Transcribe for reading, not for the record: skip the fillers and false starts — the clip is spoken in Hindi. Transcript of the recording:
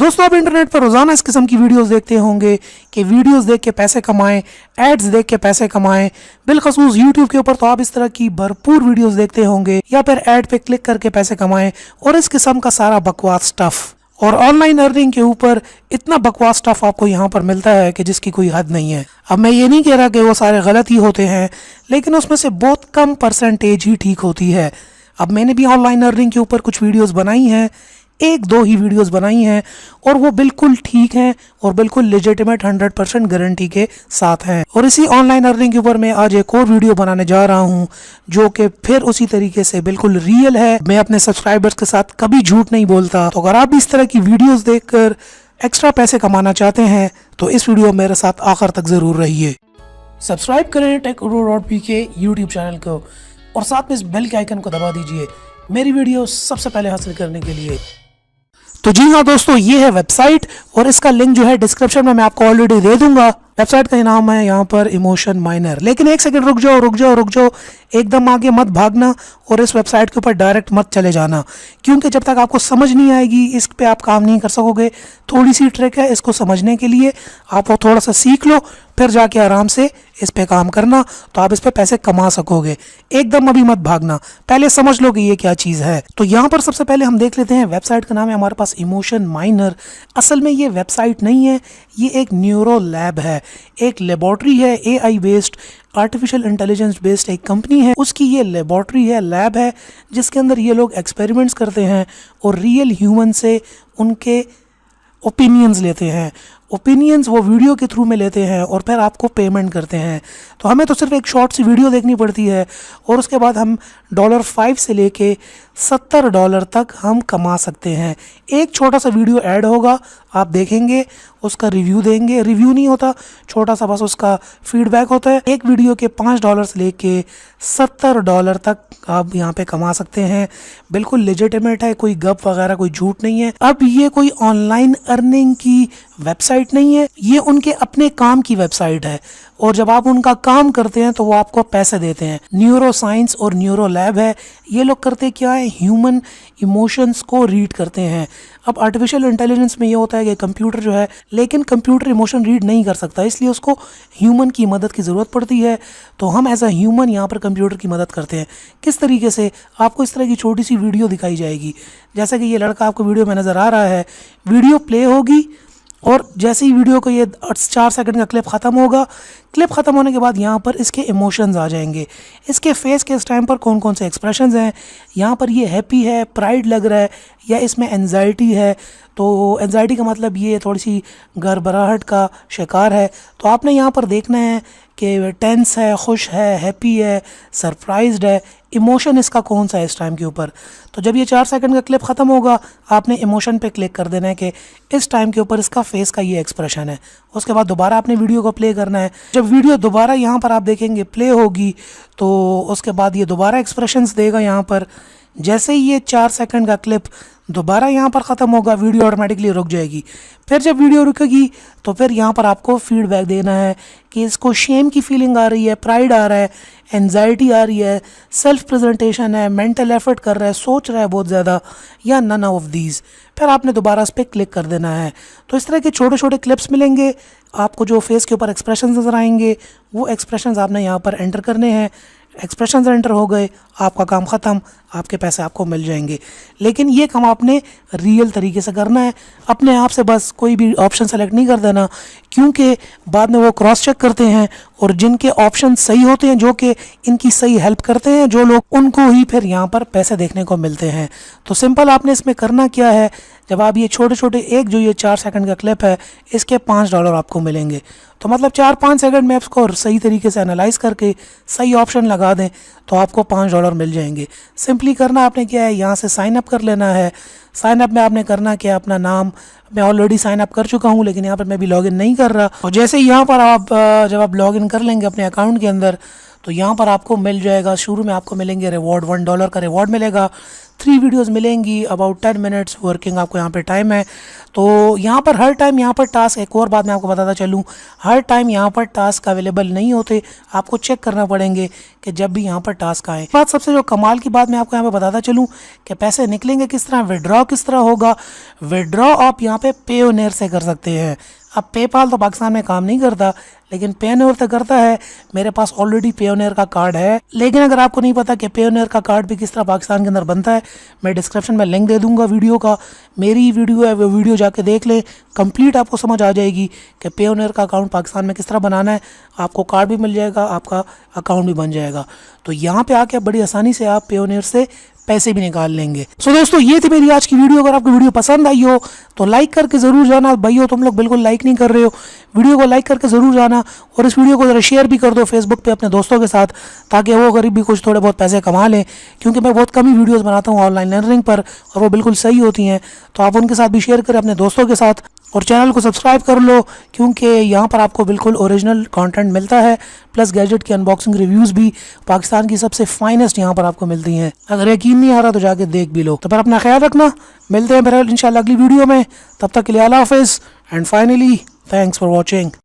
दोस्तों आप इंटरनेट पर रोज़ाना इस किस्म की वीडियोस देखते होंगे कि वीडियोस देख के पैसे कमाएं, एड्स देख के पैसे कमाएं। बिलखसूस यूट्यूब के ऊपर तो आप इस तरह की भरपूर वीडियोस देखते होंगे या फिर ऐड पे क्लिक करके पैसे कमाएं और इस किस्म का सारा बकवास स्टफ। और ऑनलाइन अर्निंग के ऊपर इतना बकवास स्टफ आपको यहाँ पर मिलता है कि जिसकी कोई हद नहीं है। अब मैं ये नहीं कह रहा कि वो सारे गलत ही होते हैं, लेकिन उसमें से बहुत कम परसेंटेज ही ठीक होती है। अब मैंने भी ऑनलाइन अर्निंग के ऊपर कुछ वीडियोस बनाई हैं, एक दो ही वीडियोस बनाई हैं और वो बिल्कुल ठीक हैं और बिल्कुल लेजिटिमेट 100% गारंटी के साथ हैं। और इसी ऑनलाइन अर्निंग के ऊपर मैं आज एक और वीडियो बनाने जा रहा हूं जो कि फिर उसी तरीके से बिल्कुल रियल है। मैं अपने सब्सक्राइबर्स के साथ कभी झूठ नहीं बोलता। तो अगर आप भी इस तरह की वीडियोस देखकर एक्स्ट्रा पैसे कमाना चाहते हैं तो इस वीडियो मेरे साथ आखिर तक जरूर रहिए। सब्सक्राइब करें टेक.pk यूट्यूब चैनल को और साथ में इस बेल के आइकन को दबा दीजिए मेरी वीडियो सबसे पहले हासिल करने के लिए। तो जी हाँ दोस्तों, ये है वेबसाइट और इसका लिंक जो है डिस्क्रिप्शन में मैं आपको ऑलरेडी दे दूंगा। वेबसाइट का नाम है यहाँ पर इमोशन माइनर। लेकिन एक सेकंड रुक जाओ, एकदम आगे मत भागना और इस वेबसाइट के ऊपर डायरेक्ट मत चले जाना, क्योंकि जब तक आपको समझ नहीं आएगी इस पे आप काम नहीं कर सकोगे। थोड़ी सी ट्रिक है, इसको समझने के लिए आप वो थोड़ा सा सीख लो, फिर जाके आराम से इस पे काम करना तो आप इस पे पैसे कमा सकोगे। एकदम अभी मत भागना, पहले समझ लो कि ये क्या चीज़ है। तो यहाँ पर सबसे पहले हम देख लेते हैं, वेबसाइट का नाम है हमारे पास इमोशन माइनर। असल में ये वेबसाइट नहीं है, ये एक न्यूरो लैब है, एक लेबॉर्ट्री है, AI based artificial intelligence based एक कंपनी है, उसकी ये लेबॉर्ट्री है, लैब है, जिसके अंदर ये लोग एक्सपेरिमेंट्स करते हैं और रियल ह्यूमन से उनके ओपिनियंस लेते हैं। ओपिनियंस वो वीडियो के थ्रू में लेते हैं और फिर आपको पेमेंट करते हैं। तो हमें तो सिर्फ एक शॉर्ट सी वीडियो देखनी पड़ती है और उसके बाद हम $5 से लेके $70 तक हम कमा सकते हैं। एक छोटा सा वीडियो ऐड होगा, आप देखेंगे, उसका रिव्यू देंगे, रिव्यू नहीं होता, छोटा सा बस उसका फीडबैक होता है। एक वीडियो के $5 से लेके $70 तक आप यहाँ पे कमा सकते हैं। बिल्कुल लेजिटिमेट है, कोई गप वगैरह कोई झूठ नहीं है। अब ये कोई ऑनलाइन अर्निंग की वेबसाइट नहीं है, ये उनके अपने काम की वेबसाइट है और जब आप उनका काम करते हैं तो वो आपको पैसे देते हैं। न्यूरो साइंस और न्यूरो लैब है। ये लोग करते क्या है, ह्यूमन इमोशंस को रीड करते हैं। अब आर्टिफिशियल इंटेलिजेंस में ये होता है कि कंप्यूटर जो है, लेकिन कंप्यूटर इमोशन रीड नहीं कर सकता, इसलिए उसको ह्यूमन की मदद की ज़रूरत पड़ती है। तो हम एज अ ह्यूमन यहाँ पर कंप्यूटर की मदद करते हैं। किस तरीके से, आपको इस तरह की छोटी सी वीडियो दिखाई जाएगी, जैसे कि ये लड़का आपको वीडियो में नज़र आ रहा है। वीडियो प्ले होगी और जैसे ही वीडियो को ये 4 सेकंड का क्लिप ख़त्म होगा, क्लिप ख़त्म होने के बाद यहाँ पर इसके इमोशंस आ जाएंगे। इसके फेस के इस टाइम पर कौन कौन से एक्सप्रेशंस हैं, यहाँ पर ये हैप्पी है, प्राइड लग रहा है, या इसमें एंजाइटी है। तो एंजाइटी का मतलब ये थोड़ी सी घबराहट का शिकार है। तो आपने यहाँ पर देखना है कि टेंस है, खुश है, हैप्पी है, सरप्राइज्ड है, इमोशन इसका कौन सा है इस टाइम के ऊपर। तो जब ये 4 सेकंड का क्लिप ख़त्म होगा, आपने इमोशन पे क्लिक कर देना है कि इस टाइम के ऊपर इसका फेस का ये एक्सप्रेशन है। उसके बाद दोबारा आपने वीडियो को प्ले करना है। जब वीडियो दोबारा यहाँ पर आप देखेंगे प्ले होगी तो उसके बाद ये दोबारा एक्सप्रेशंस देगा यहाँ पर। जैसे ही ये 4 सेकंड का क्लिप दोबारा यहाँ पर ख़त्म होगा, वीडियो ऑटोमेटिकली रुक जाएगी। फिर जब वीडियो रुकेगी तो फिर यहाँ पर आपको फीडबैक देना है कि इसको शेम की फीलिंग आ रही है, प्राइड आ रहा है, एंजाइटी आ रही है, सेल्फ प्रेजेंटेशन है, मेंटल एफर्ट कर रहा है, सोच रहा है बहुत ज़्यादा, या नन ऑफ दीज। फिर आपने दोबारा इस पर क्लिक कर देना है। तो इस तरह के छोटे छोटे क्लिप्स मिलेंगे आपको, जो फेस के ऊपर एक्सप्रेशन नज़र आएंगे, वो एक्सप्रेशन आपने यहाँ पर एंटर करने हैं। एक्सप्रेशंस एंटर हो गए, आपका काम ख़त्म, आपके पैसे आपको मिल जाएंगे। लेकिन ये काम आपने रियल तरीके से करना है, अपने आप से बस कोई भी ऑप्शन सेलेक्ट नहीं कर देना, क्योंकि बाद में वो क्रॉस चेक करते हैं और जिनके ऑप्शन सही होते हैं, जो कि इनकी सही हेल्प करते हैं जो लोग, उनको ही फिर यहाँ पर पैसे देखने को मिलते हैं। तो सिंपल आपने इसमें करना क्या है, जब आप ये छोटे छोटे, एक जो ये 4 सेकंड का क्लिप है, इसके $5 आपको मिलेंगे। तो मतलब 4-5 सेकंड में इसको सही तरीके से एनालाइज करके सही ऑप्शन लगा दें तो आपको $5 मिल जाएंगे। सिंपली करना आपने क्या है, यहाँ से साइन अप कर लेना है। साइन अप में आपने करना क्या, अपना नाम, मैं ऑलरेडी साइन अप कर चुका हूँ लेकिन यहाँ पर मैं भी लॉगिन नहीं कर रहा। और जैसे यहाँ पर आप जब आप लॉगिन कर लेंगे अपने अकाउंट के अंदर, तो यहाँ पर आपको मिल जाएगा, शुरू में आपको मिलेंगे रिवॉर्ड, $1 का रिवॉर्ड मिलेगा, 3 वीडियोस मिलेंगी, अबाउट 10 मिनट्स वर्किंग आपको यहाँ पे टाइम है। तो यहाँ पर हर टाइम यहाँ पर टास्क, एक और बात मैं आपको बताता चलूँ, हर टाइम यहाँ पर टास्क अवेलेबल नहीं होते, आपको चेक करना पड़ेंगे कि जब भी यहाँ पर टास्क आए। बात सबसे जो कमाल की बात मैं आपको यहाँ पे बताता चलूँ कि पैसे निकलेंगे किस तरह, विड्रॉ किस तरह होगा। विड्रॉ आप यहाँ पे पेयोनेयर से कर सकते हैं। अब पेपाल तो पाकिस्तान में काम नहीं करता, लेकिन पेयोनेयर तो करता है। मेरे पास ऑलरेडी पेयोनेयर का कार्ड है, लेकिन अगर आपको नहीं पता कि पेयोनेयर का कार्ड भी किस तरह पाकिस्तान के अंदर बनता है, मैं डिस्क्रिप्शन में लिंक दे दूंगा वीडियो का। मेरी वीडियो है, वो वीडियो जाके देख लें, कंप्लीट आपको समझ आ जाएगी कि पेयोनेयर का अकाउंट पाकिस्तान में किस तरह बनाना है। आपको कार्ड भी मिल जाएगा, आपका अकाउंट भी बन जाएगा। तो यहाँ पे आके बड़ी आसानी से आप पेयोनेयर से पैसे भी निकाल लेंगे। सो दोस्तों, ये थी मेरी आज की वीडियो। अगर आपको वीडियो पसंद आई हो तो लाइक करके ज़रूर जाना। भाइयों, तुम लोग बिल्कुल लाइक नहीं कर रहे हो, वीडियो को लाइक करके ज़रूर जाना, और इस वीडियो को ज़रा शेयर भी कर दो फेसबुक पे अपने दोस्तों के साथ, ताकि वो गरीब भी कुछ थोड़े बहुत पैसे कमा लें। क्योंकि मैं बहुत कम ही वीडियोज़ बनाता हूँ ऑनलाइन लर्निंग पर, और वो बिल्कुल सही होती हैं। तो आप उनके साथ भी शेयर करें, अपने दोस्तों के साथ, और चैनल को सब्सक्राइब कर लो, क्योंकि यहाँ पर आपको बिल्कुल ओरिजिनल कंटेंट मिलता है, प्लस गैजेट की अनबॉक्सिंग रिव्यूज़ भी पाकिस्तान की सबसे फाइनेस्ट यहाँ पर आपको मिलती हैं। अगर यकीन नहीं आ रहा तो जाके देख भी लो। तो पर अपना ख्याल रखना, मिलते हैं फिर इंशाल्लाह अगली वीडियो में। तब तक के लिए अल्लाह हाफिज़, and finally thanks for watching.